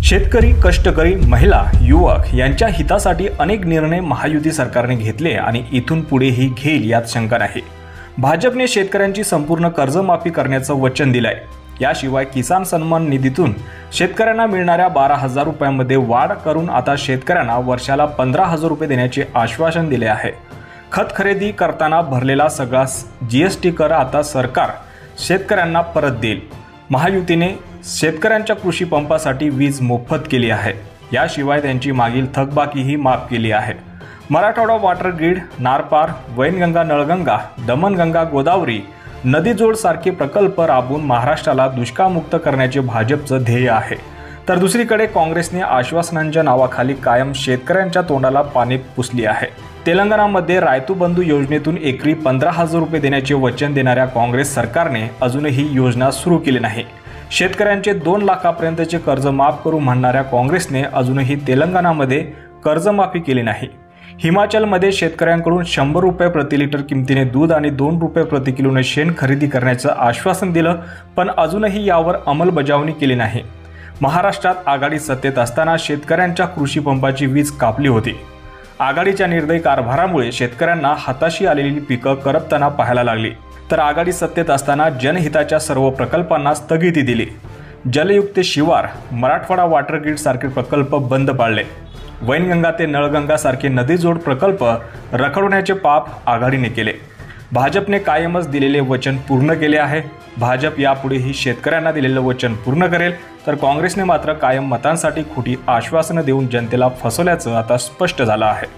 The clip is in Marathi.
शेतकरी, कष्टकरी, महिला, युवक यांच्या हितासाठी अनेक निर्णय महायुती सरकारने घेतले आणि इथून पुढेही घेईल यात शंका नाही। भाजपने शेतकऱ्यांची संपूर्ण कर्जमाफी करण्याचं वचन दिलंय। याशिवाय किसान सन्मान निधीतून शेतकऱ्यांना मिळणाऱ्या 12,000 रुपयांमध्ये वाढ करून आता शेतकऱ्यांना वर्षाला 15,000 रुपये देण्याचे आश्वासन दिले आहे। खत खरेदी करताना भरलेला सगळा जीएसटी कर आता सरकार शेतकऱ्यांना परत देईल। महायुतीने शेतकऱ्यांच्या कृषी पंपासाठी वीज मोफत केली आहे। याशिवाय त्यांची मागील थकबाकीही माफ केली आहे। मराठवाडा वॉटर ग्रीड, नारपार, वैनगंगा, नळगंगा, दमनगंगा, गोदावरी नदीजोड सारखे प्रकल्प राबवून महाराष्ट्राला दुष्काळमुक्त करण्याचे भाजपचं ध्येय आहे। तर दुसरीकडे काँग्रेसने आश्वासनांच्या नावाखाली कायम शेतकऱ्यांच्या तोंडाला पाणी पुसली आहे। तेलंगणामध्ये रायतू बंधू योजनेतून एकरी 15,000 रुपये देण्याचे वचन देणाऱ्या काँग्रेस सरकारने अजूनही योजना सुरू केली नाही। शेतकऱ्यांचे 2 लाखापर्यंतचे कर्ज माफ करू म्हणणाऱ्या काँग्रेसने अजूनही तेलंगणामध्ये कर्जमाफी केली नाही। हिमाचलमध्ये शेतकऱ्यांकडून 100 रुपये प्रति लिटर किमतीने दूध आणि 2 रुपये प्रति किलोने शेण खरेदी करण्याचं आश्वासन दिलं, पण अजूनही यावर अंमलबजावणी केली नाही। महाराष्ट्रात आघाडी सत्तेत असताना शेतकऱ्यांच्या कृषी पंपाची वीज कापली होती। आघाडीच्या निर्दयी कारभारामुळे शेतकऱ्यांना हाताशी आलेली पिकं करपताना पाहायला लागली। तर आघाडी सत्तेत असताना जनहिताच्या सर्व प्रकल्पांना स्थगिती दिली। जलयुक्त शिवार, मराठवाडा वॉटर ग्रीड सारखे प्रकल्प बंद पाडले। वैनगंगा ते नळगंगा सारखे नदीजोड प्रकल्प रखडवण्याचे पाप आघाडीने केले। भाजपने कायमच दिलेले वचन पूर्ण केले आहे। भाजप यापुढेही शेतकऱ्यांना दिलेलं वचन पूर्ण करेल, तर काँग्रेसने मात्र कायम मतांसाठी खोटी आश्वासनं देऊन जनतेला फसवल्याचं आता स्पष्ट झालं आहे।